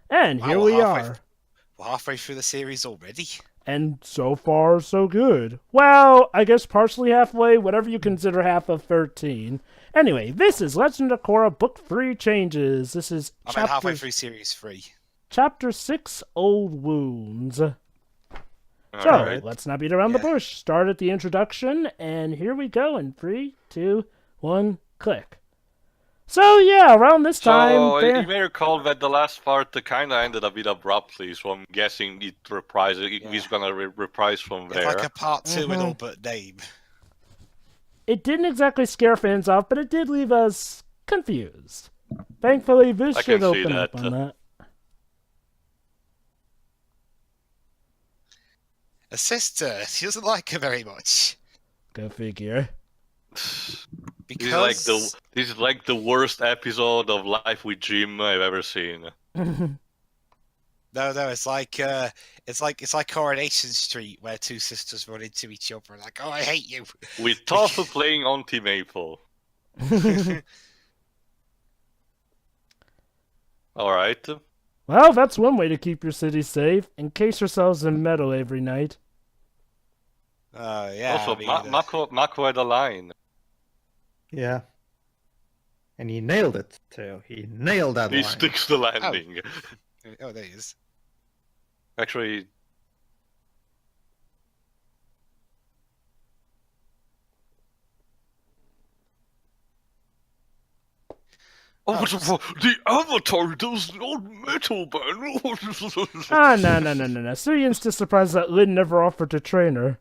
And Wow, here we are. we're halfway through the series already. And so far, so good. Well, I guess partially halfway, whatever you consider half of 13. Anyway, this is Legend of Korra Book 3 Changes. This is I mean, halfway through series 3. Chapter 6, Old Wounds. So, Alright. let's not beat around the bush. Start at the introduction, and here we go in 3, 2, 1, click. So, yeah, around this time... So, you may recall that the last part kind of ended a bit abruptly, so I'm guessing he's gonna reprise from there. It's like a part 2 in all but name. It didn't exactly scare fans off, but it did leave us confused. Thankfully, this should open up on that. A sister, she doesn't like her very much. Go figure. Because this is like the worst episode of Life with Jim I've ever seen. No, it's like Coronation Street, where two sisters run into each other and like, oh, I hate you. With Toph playing Auntie Maple. Alright. Well, that's one way to keep your city safe. Encase yourselves in metal every night. Yeah. Also, Mako had a line. Yeah. And he nailed it, too. He nailed that line. He sticks the landing. Oh, there he is. Actually... Oh, the Avatar does not metal, man! No. Suyin's just surprised that Lin never offered to train her.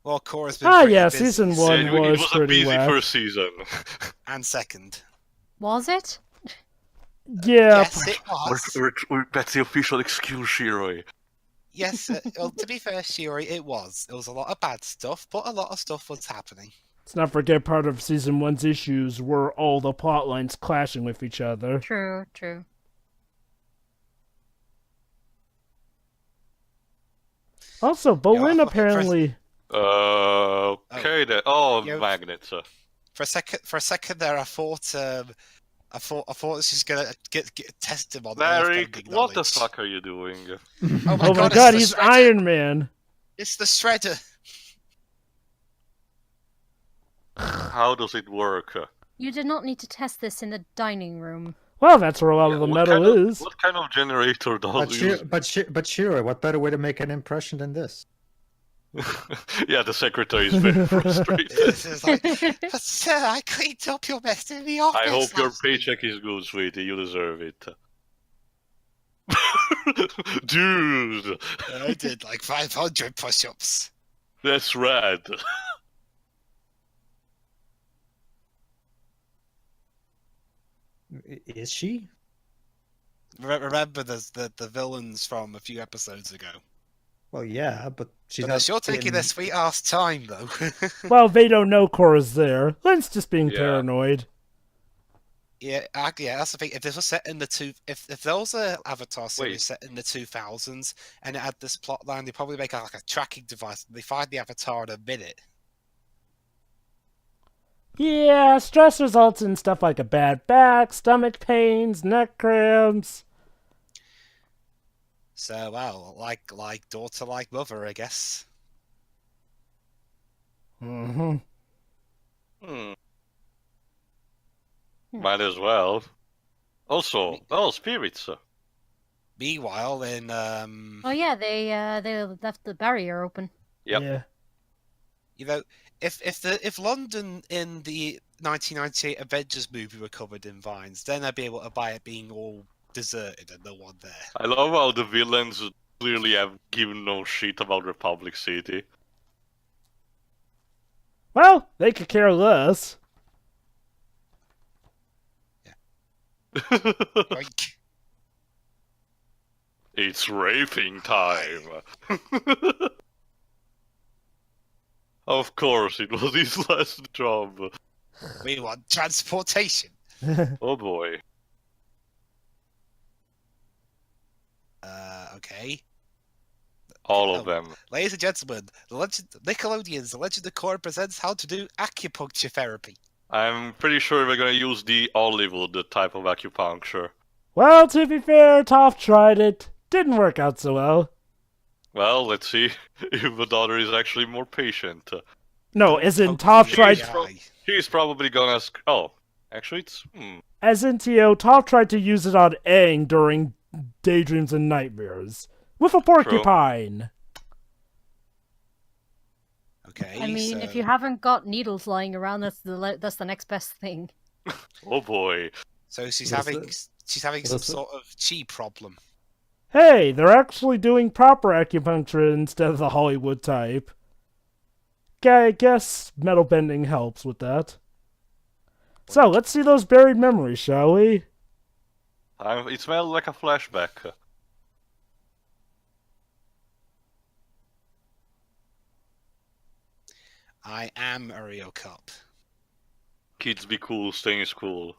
Well, Korra's been pretty busy. Season 1 was a pretty busy first season. And second. Was it? Yeah. Yes, it was. That's the official excuse, Shiroi. Yes, well, to be fair, Shiori, it was. There was a lot of bad stuff, but a lot of stuff was happening. Let's not forget part of Season 1's issues were all the plot lines clashing with each other. True. Also, Bolin apparently... Okay then. Oh, magnets. For a second there, I thought she's gonna get test him on Larry, what the fuck are you doing? Oh my god, he's Iron Man. It's the Shredder. How does it work? You did not need to test this in the dining room. Well, that's where a lot of the metal is. What kind of generator does it use? But Shiro, what better way to make an impression than this? Yeah, the secretary is very frustrated. It's like, but sir, I cleaned up your mess in the office. I hope your paycheck is good, sweetie. You deserve it. Dude! I did like 500 push-ups. That's rad. Is she? Remember the villains from a few episodes ago. Well, yeah, but she's not. You're taking their sweet ass time, though. Well, they don't know Korra's there. Lynn's just being paranoid. Yeah, that's the thing. If this was set in if there was an Avatar series set in the 2000s and it had this plot line, they'd probably make like a tracking device. And they find the Avatar in a minute. Yeah, stress results in stuff like a bad back, stomach pains, neck cramps. So, well, like daughter, like mother, I guess. Mm-hmm. Might as well. Also, spirits. Meanwhile, in Oh yeah, they left the barrier open. Yep. Yeah. You know, if London in the 1998 Avengers movie were covered in vines, then I'd be able to buy it being all deserted and no one there. I love how the villains clearly have given no shit about Republic City. Well, they could care less. Yeah. It's raping time. Of course, it was his last job. We want transportation. Oh boy. Okay. All of them. Ladies and gentlemen, Nickelodeon's The Legend of Korra presents how to do acupuncture therapy. I'm pretty sure we're gonna use the Hollywood type of acupuncture. Well, to be fair, Toph tried it. Didn't work out so well. Well, let's see if the daughter is actually more patient. No, Don't as in poke Toph the tried. AI. She's probably gonna ask. Oh, actually, it's. As in T.O., Toph tried to use it on Aang during Daydreams and Nightmares. With a porcupine. Okay. I mean, so... if you haven't got needles lying around, that's the next best thing. Oh boy. So she's What's having it? she's having some What's it? sort of chi problem. Hey, they're actually doing proper acupuncture instead of the Hollywood type. I guess metal bending helps with that. So, let's see those buried memories, shall we? It smells like a flashback. I am a real cop. Kids be cool, staying is cool.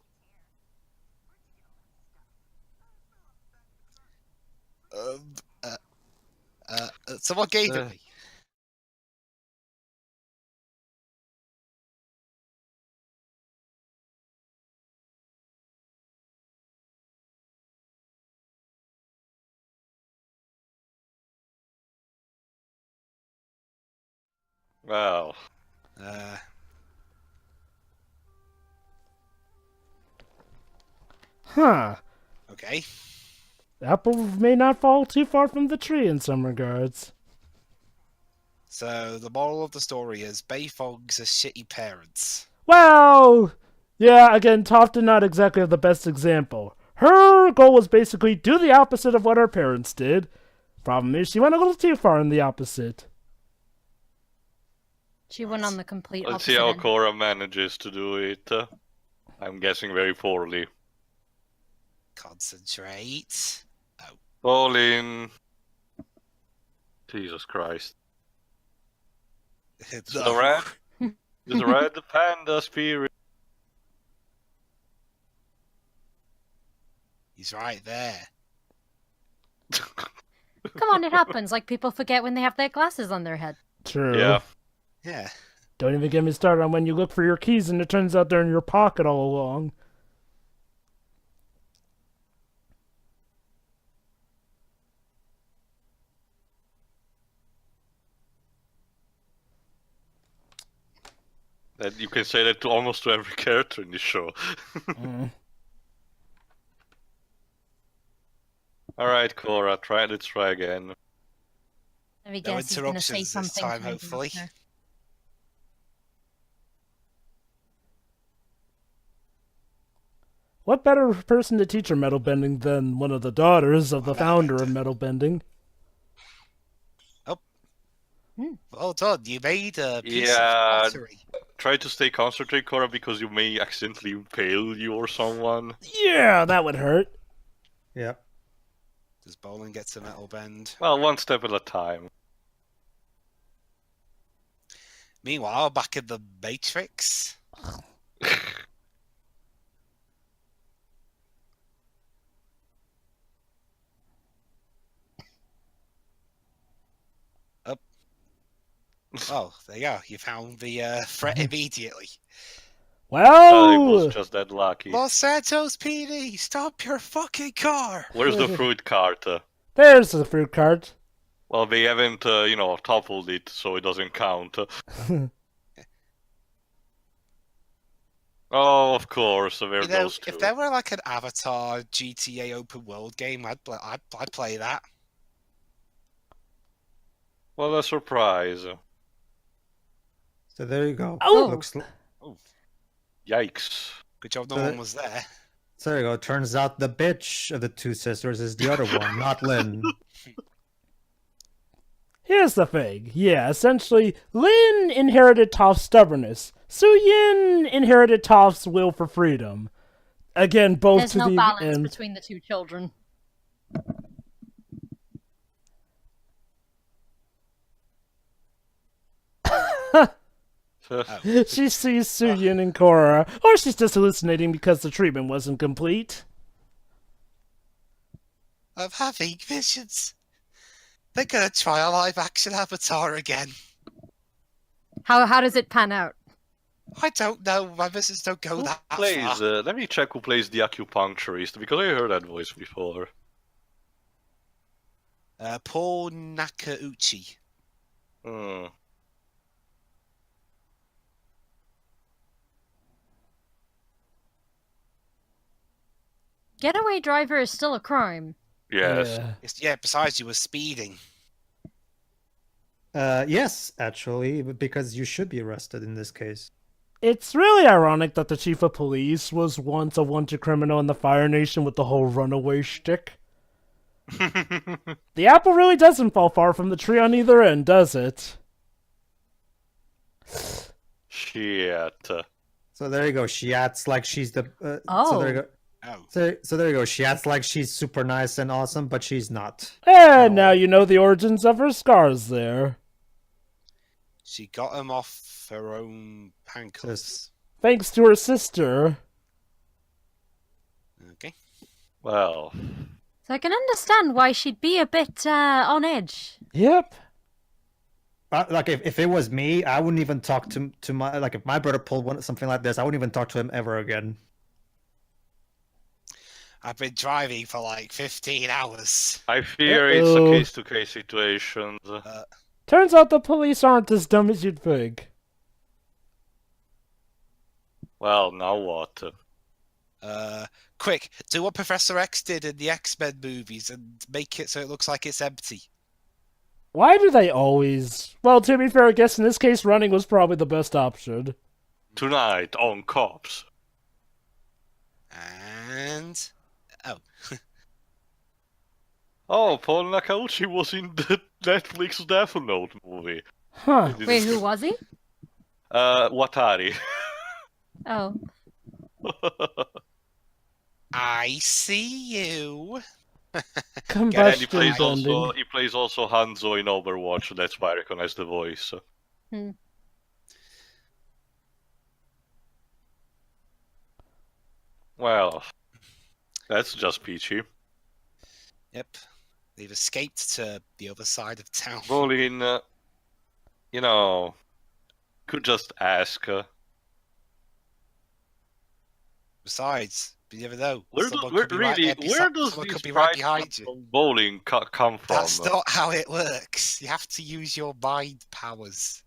Someone gave it me. Wow. Huh. Okay. The apple may not fall too far from the tree in some regards. So the moral of the story is Bayfogs are shitty parents. Well, yeah, again, Toph did not exactly have the best example. Her goal was basically do the opposite of what her parents did. Problem is, she went a little too far in the opposite. She went on the complete Let's opposite see how end. Korra manages to do it. I'm guessing very poorly. Concentrate. Fall in. Jesus Christ. The red. The red panda spirit. He's right there. Come on, it happens. Like, people forget when they have their glasses on their head. True. Yeah. Yeah. Don't even get me started on when you look for your keys and it turns out they're in your pocket all along. That you can say that to almost to every character in this show. Alright, Korra, let's try again. Let me No guess, he's going to say interruptions this something. time, to hopefully. interrupt her. What better person to teach her metal bending than one of the daughters of the founder of metal bending? Well done. You made a piece Yeah. of pottery. Try to stay concentrated, Korra, because you may accidentally impale you or someone. Yeah, that would hurt. Yep. Does Bowling get a metal bend? Well, one step at a time. Meanwhile, back in the Matrix. Up. Oh, there you go. You found the threat immediately. I Well, was just that lucky. Los Santos PD, stop your fucking car! Where's the fruit cart? there's the fruit cart. Well, they haven't, toppled it, so it doesn't count. Oh, of course, there You know, goes two. if there were like an Avatar GTA open world game, I'd play that. Well, a surprise. So there you go. Oh! Looks. Yikes. Good job no So- one was there. So there you go. Turns out the bitch of the two sisters is the other one, not Lynn. Here's the thing. Yeah, essentially, Lin inherited Toph's stubbornness. Su-Yin inherited Toph's will for freedom. Again, both There's to no the balance end. between the two children. She sees Su-Yin and Korra, or she's just hallucinating because the treatment wasn't complete. I'm having visions. They're gonna try a live action Avatar again. How does it pan out? I don't know. My business don't go Who that plays? far. Let me check who plays the acupuncturist because I heard that voice before. Paul Nakauchi. Hmm. Getaway driver is still a crime. Yes. Yeah. Yeah. Besides, you were speeding. Yes, actually, because you should be arrested in this case. It's really ironic that the chief of police was once a wanted criminal in the Fire Nation with the whole runaway shtick. The apple really doesn't fall far from the tree on either end, does it? Shit. So there you go. She acts like she's the. So there you go. Oh. So there you go. She acts like she's super nice and awesome, but she's not. And now you know the origins of her scars there. She got him off her own handcuffs. Thanks to her sister. Okay. Well, So I can understand why she'd be a bit on edge. Yep. Like if it was me, I wouldn't even talk to my like if my brother pulled something like this, I wouldn't even talk to him ever again. I've been driving for like 15 hours. I fear it's a case-to-case situation. Turns out the police aren't as dumb as you'd think. Well, now what? Quick, do what Professor X did in the X-Men movies and make it so it looks like it's empty. Why do they always... Well, to be fair, I guess in this case running was probably the best option. Tonight on Cops. And... Oh. Oh, Paul Nakauchi was in the Netflix Death Note movie. Huh. Wait, who was he? Watari. Oh. I see you. And he Combustion plays bending. also Hanzo in Overwatch. That's why I recognize the voice. Hmm. Well, that's just peachy. Yep. They've escaped to the other side of town. Bolin, you know, could just ask. Besides, you never know. Where Someone does could be right behind you. from bowling come from? That's not how it works. You have to use your mind powers.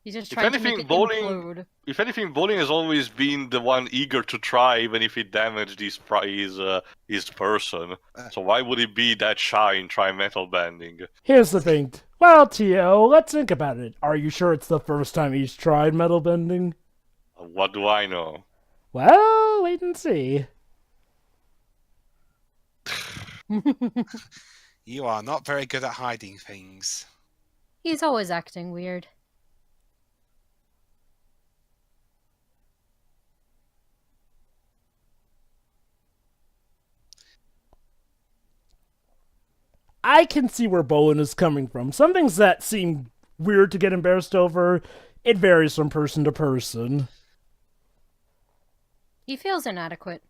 He's just If trying to anything, make it bowling- implode. If anything, bowling has always been the one eager to try, even if it damaged his person. So why would he be that shy in try metal bending? Here's the thing. Well, Tio, let's think about it. Are you sure it's the first time he's tried metal bending? What do I know? Well, wait and see. You are not very good at hiding things. He's always acting weird. I can see where Bolin is coming from. Some things that seem weird to get embarrassed over, it varies from person to person. He feels inadequate.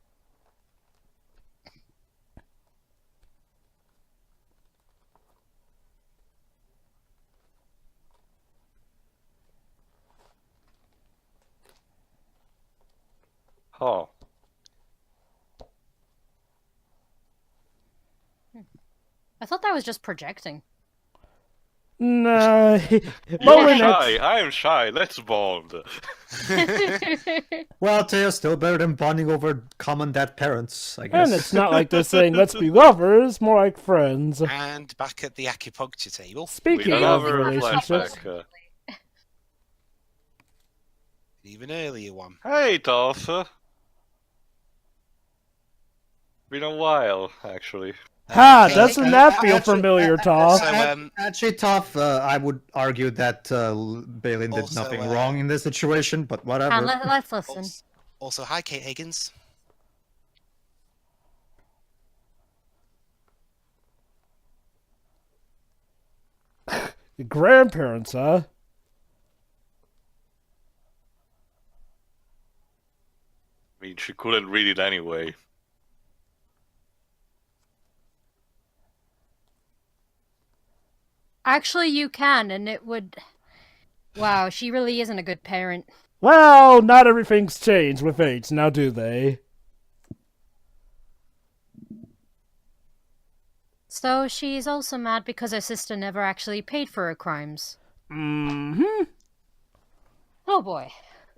Oh. I thought that was just projecting. Nah. You're Bolin shy. I am shy. Let's bond. Well, Teo, still better than bonding over common dead parents, I guess. And it's not like they're saying let's be lovers, more like friends. And back at the acupuncture table. Speaking We of have a relationships, flashback. Even earlier one. Hey, Toph. Been a while, actually. ha, Okay. doesn't that feel familiar, Toph? So, Actually, Toph, I would argue that Balin did Also, nothing wrong in this situation, but whatever. And let's listen. Also, hi, Kate Higgins. Your grandparents, huh? I mean, she couldn't read it anyway. Actually, you can, and it would... Wow, she really isn't a good parent. Well, not everything's changed with age, now do they? So she's also mad because her sister never actually paid for her crimes. Mm-hmm. Oh boy.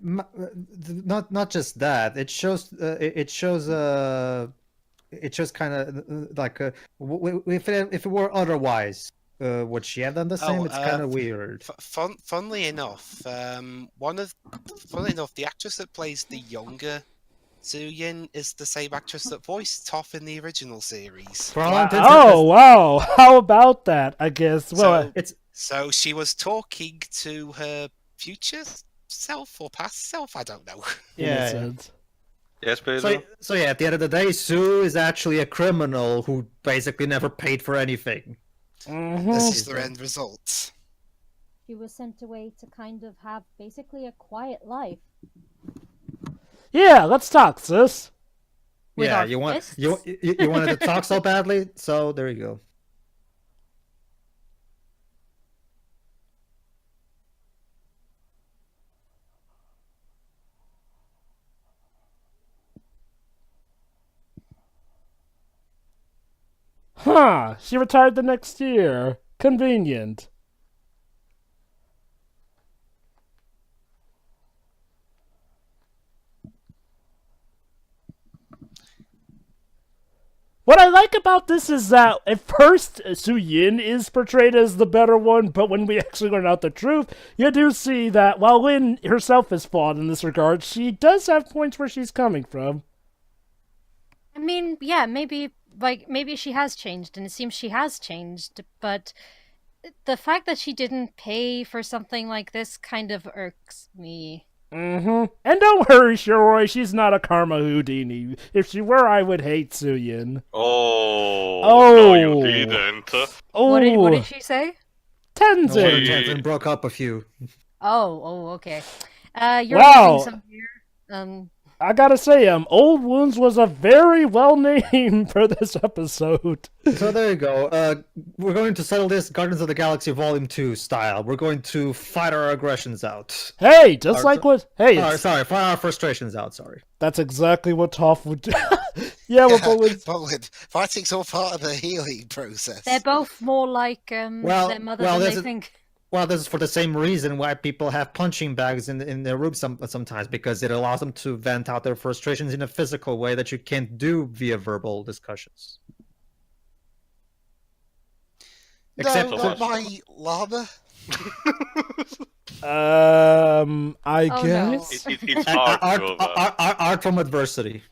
Not just that. It shows. It shows. It shows kind of like if it were otherwise, would she have done the same? It's kind of weird. Funnily enough, funnily enough, the actress that plays the younger Suyin is the same actress that voiced Toph in the original series. For all intents and Oh, purposes- wow. How about that, I guess? Well, So she was talking to her future self or past self, I don't know. yeah. Yes, Pedro? So yeah, at the end of the day, Sue is actually a criminal who basically never paid for anything. This is their end result. She was sent away to kind of have basically a quiet life. Yeah, let's talk, sis. With Yeah, our you fists? wanted to talk so badly, so there you go. Huh, she retired the next year. Convenient. What I like about this is that at first Su Yin is portrayed as the better one, but when we actually learn out the truth, you do see that while Lin herself is flawed in this regard, she does have points where she's coming from. I mean, yeah, maybe she has changed, and it seems she has changed, but the fact that she didn't pay for something like this kind of irks me. Mm-hmm. And don't worry, Shiroi, she's not a Karma Houdini. If she were, I would hate Suyin. Oh, no, you didn't. Oh, What did she say? Tenzin! No, Tenzin broke up a few. Oh, okay. You're Wow. using some here. I gotta say, Old Wounds was a very well name for this episode. So there you go. We're going to settle this Guardians of the Galaxy Volume 2 style. We're going to fight our aggressions out. Hey, just like what... Hey, Sorry, fight our frustrations out, sorry. that's exactly what Toph would do. Yeah, well, But fighting's all part of the healing process. They're both more like their mother than they think. Well, this is for the same reason why people have punching bags in their rooms sometimes, because it allows them to vent out their frustrations in a physical way that you can't do via verbal discussions. No, not my llama. I Oh, guess. no. It's hard, Nova. Art from adversity.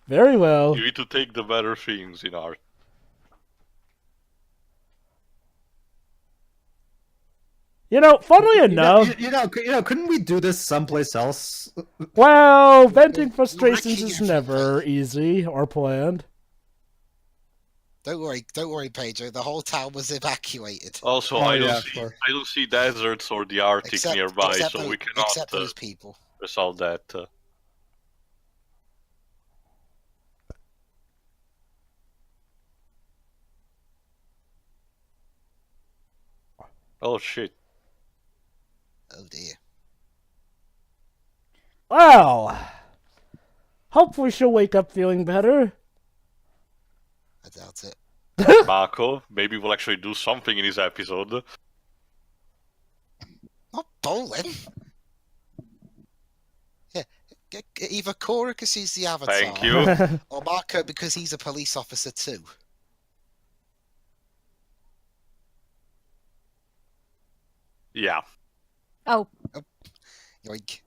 Very well. You need to take the better things in art. You know, funnily enough, You know, couldn't we do this someplace else? well, venting frustrations is never easy or planned. Don't worry, Pedro. The whole town was evacuated. Also, Oh, I yeah, don't see deserts or the Arctic nearby, so we cannot except those people. resolve that. Oh shit. Oh dear. Well, hopefully she'll wake up feeling better. I doubt it. Marco, maybe we'll actually do something in this episode. Not bowling. Yeah, either Korra because she's the Avatar. Thank you. Or Marco because he's a police officer too. Yeah. Oh, Yoink.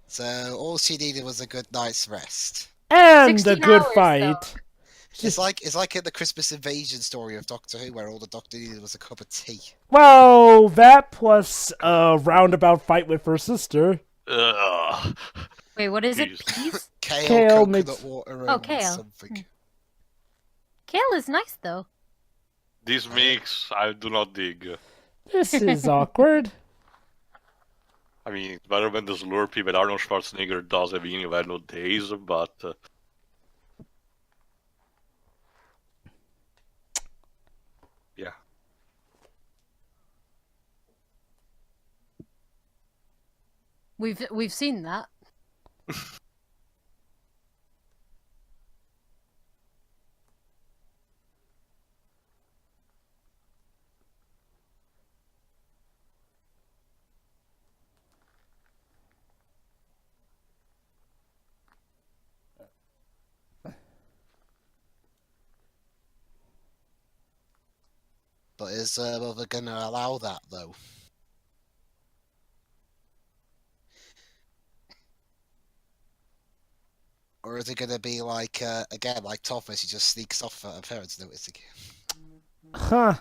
So all she needed was a good night's rest. And a 16 good hours, fight. It's like in the Christmas invasion story of Doctor Who, where all the Doctor needed was a cup of tea. Well, that plus a roundabout fight with her sister. Ugh. wait, what is it? Jeez. Peas? Kale, Kale coconut makes- water, Oh, and kale. something. Kale is nice though. This mix I do not dig. This is awkward. I mean, it's better than the Slurpee that Arnold Schwarzenegger does every Inverno days, but... yeah. We've seen that. But is Mother gonna allow that though? Or is it gonna be like again like Thomas? He just sneaks off at her parents noticing. Huh.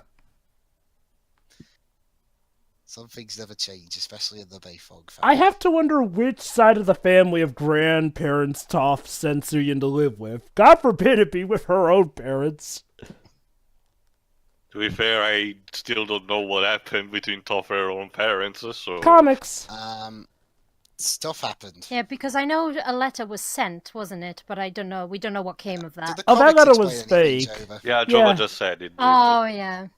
Some things never change, especially in the Bayfog I family. have to wonder which side of the family of grandparents Toph sent Suyin to live with. God forbid it be with her own parents. To be fair, I still don't know what happened between Toph and her own parents, so... Comics. Stuff happened. Yeah, because I know a letter was sent, wasn't it? But I don't know. We don't know what came of that. Did the Oh, that comics letter was explain anything, fake. Jova? Yeah, Jova Yeah. just said it. Oh yeah.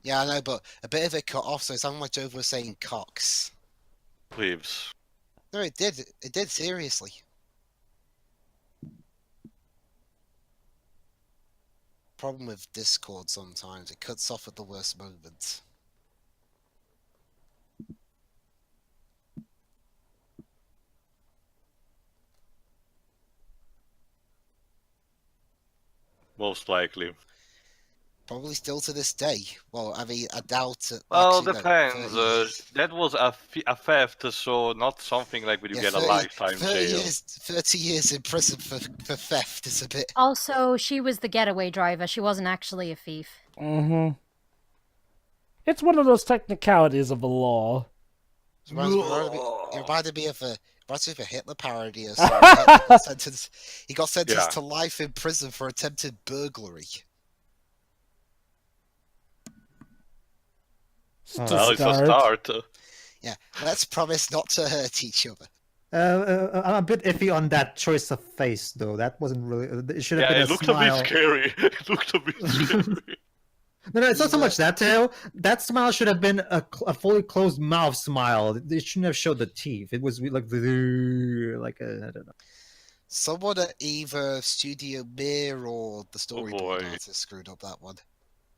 Yeah, I know, but a bit of it cut off, so it sounded like Jova was saying Cox. Please. No, it did. It did, seriously. Problem with Discord sometimes, it cuts off at the worst moments. Most likely. Probably still to this day. Well, I mean, I doubt it. Well, Actually, no, depends. 30 years. That was a theft, so not something like when you Yeah, get a 30 lifetime 30 jail. years, 30 years in prison for theft is a bit... Also, she was the getaway driver. She wasn't actually a thief. Mm-hmm. It's one of those technicalities of the law. It reminded me of a Hitler parody or something. He got sentenced Yeah. to life in prison for attempted burglary. Oh. To Well, it's a start. Yeah, let's promise not to hurt each other. I'm a bit iffy on that choice of face, though. That wasn't really. It should have Yeah, been it a looked smile. a bit scary. It looked a bit scary. No, it's not so much that, Teo. That smile should have been a fully closed mouth smile. It shouldn't have showed the teeth. It was like I don't know. Someone at either Studio Mir or the storyboard boy. artist screwed up that one.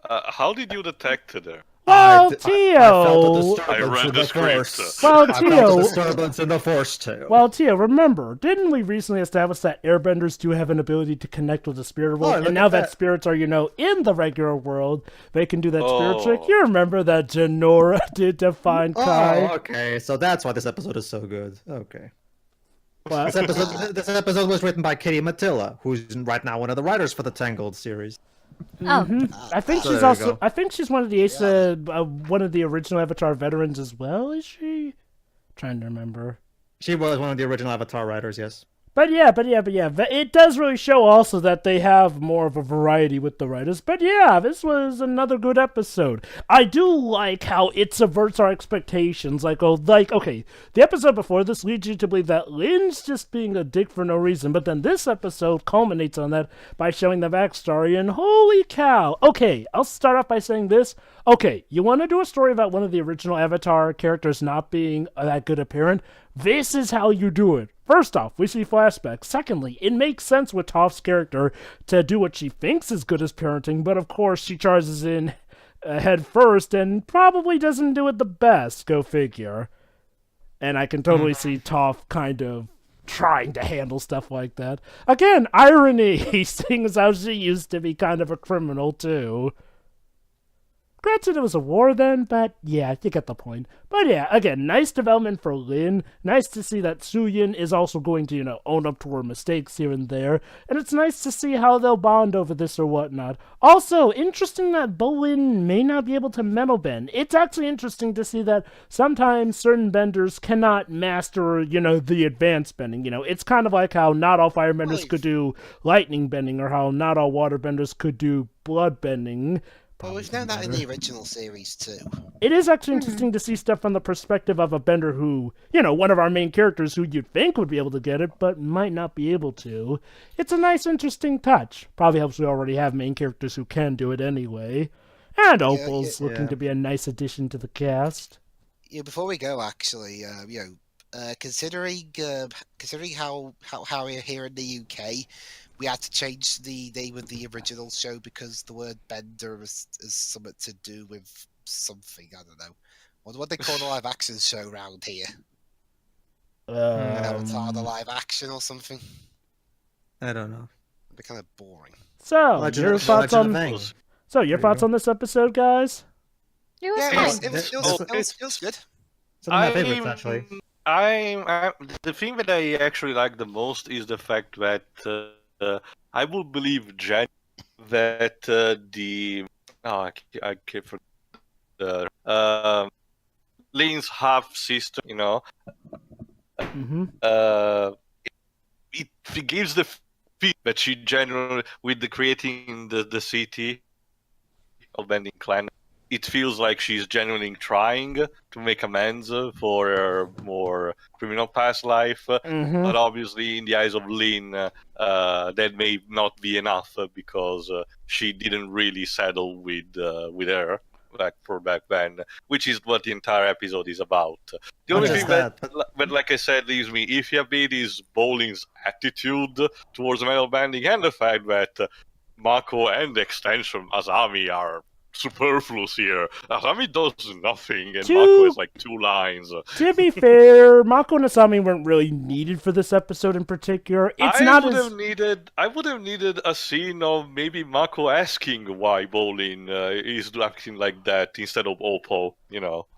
How did you detect it there? Well, I Tio. felt a I disturbance read in the the script. force. Well, I felt a Tio. disturbance in the force too. Well, Tio, remember, didn't we recently establish that airbenders do have an ability to connect with the spirit world? look And now at that that. spirits are, in the regular world, they can do that spirit Oh. trick. You remember that Janora did to find Kai? Oh, okay. So that's why this episode is so good. Okay. Well, This episode was written by Katie Matilla, who's right now one of the writers for the Tangled series. Oh, I think So she's there you also. go. I think she's one of the one of the original Avatar veterans as well. Is she? Trying to remember. She was one of the original Avatar writers, yes. But yeah. It does really show also that they have more of a variety with the writers. But yeah, this was another good episode. I do like how it subverts our expectations. Okay, the episode before this leads you to believe that Lynn's just being a dick for no reason. But then this episode culminates on that by showing the backstory. And holy cow. Okay, I'll start off by saying this. Okay, you want to do a story about one of the original Avatar characters not being that good a parent? This is how you do it. First off, we see flashbacks. Secondly, it makes sense with Toph's character to do what she thinks is good as parenting, but of course she charges in head first and probably doesn't do it the best, go figure. And I can totally see Toph kind of trying to handle stuff like that. Again, irony, seeing as how she used to be kind of a criminal too. Granted, it was a war then, but yeah, you get the point. But yeah, again, nice development for Lin. Nice to see that Suyin is also going to, own up to her mistakes here and there. And it's nice to see how they'll bond over this or whatnot. Also, interesting that Bolin may not be able to metal bend. It's actually interesting to see that sometimes certain benders cannot master, the advanced bending. It's kind of like how not all firebenders could do lightning bending, or how not all waterbenders could do blood bending. Well, we've known that in the original series too. It is actually interesting to see stuff from the perspective of a bender who, one of our main characters who you'd think would be able to get it, but might not be able to. It's a nice, interesting touch. Probably helps we already have main characters who can do it anyway. And Opal's looking to be a nice addition to the cast. Yeah, before we go, actually, considering how we're here in the UK, we had to change the name of the original show because the word bender is something to do with something. I don't know. What they call the live action show around here? An Avatar, the live action or something. I don't know. It'd be kind of boring. So, Legend your of- thoughts Legend of on Aang. so your There you thoughts go. on this episode, guys? It was Yeah, fine. it was good. It's one of my favorites, actually. The thing that I actually like the most is the fact that I would believe that I can't forget Lynn's half sister, Mm-hmm. it gives the feel that she generally, with the creating the city of Bending Clan, it feels like she's genuinely trying to make amends for her more criminal past life. Mm-hmm. But obviously, in the eyes of Lynn, that may not be enough because she didn't really settle with her back then, which is what the entire episode is about. The only Not thing just that, like I said, leaves me iffy is Bowling's attitude towards metal banding and the fact that Mako and extension Azami are superfluous here. Azami does nothing, and Mako has like 2 lines. To be fair, Mako and Asami weren't really needed for this episode in particular. I would have needed a scene of maybe Mako asking why Bowling is acting like that instead of Oppo.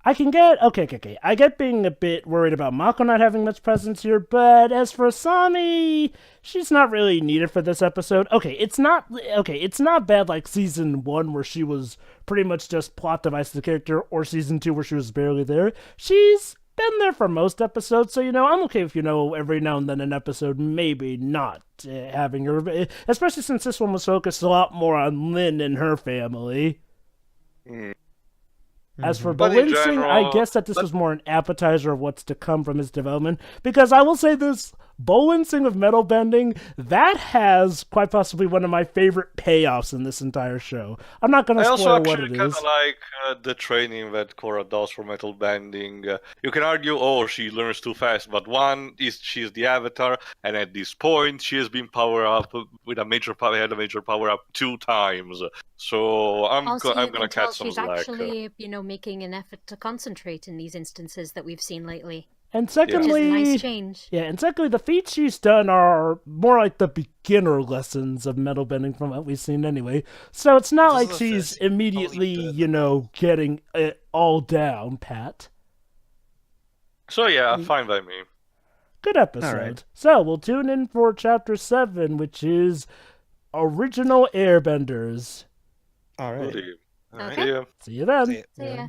I can get okay. I get being a bit worried about Mako not having much presence here, but as for Asami, she's not really needed for this episode. It's not bad like season 1 where she was pretty much just plot device to the character, or season 2 where she was barely there. She's been there for most episodes, so I'm okay with every now and then an episode maybe not having her, especially since this one was focused a lot more on Lynn and her family. As for But in Bolinsing, I general- guess that this was more an appetizer of what's to come from his development. Because I will say this, Bolinsing of metal bending, that has quite possibly one of my favorite payoffs in this entire show. I'm not going I to also spoil what actually it kind is. of like the training that Korra does for metal bending. You can argue, she learns too fast, but one is she's the Avatar, and at this point she has been power up with a major power up 2 times. So I'm Also, gonna you can catch tell some she's slack. actually, making an effort to concentrate in these instances that we've seen lately. And Which is secondly, a nice change. the feats she's done are more like the beginner lessons of metal bending from what we've seen anyway. So it's not This is like the she's first immediately, holy getting it all down, Pat. So yeah, fine by me. Good episode. Alright. So we'll tune in for chapter 7, which is Original Airbenders. All right. Good. All right. Okay. See ya. See you then. See ya. So yeah.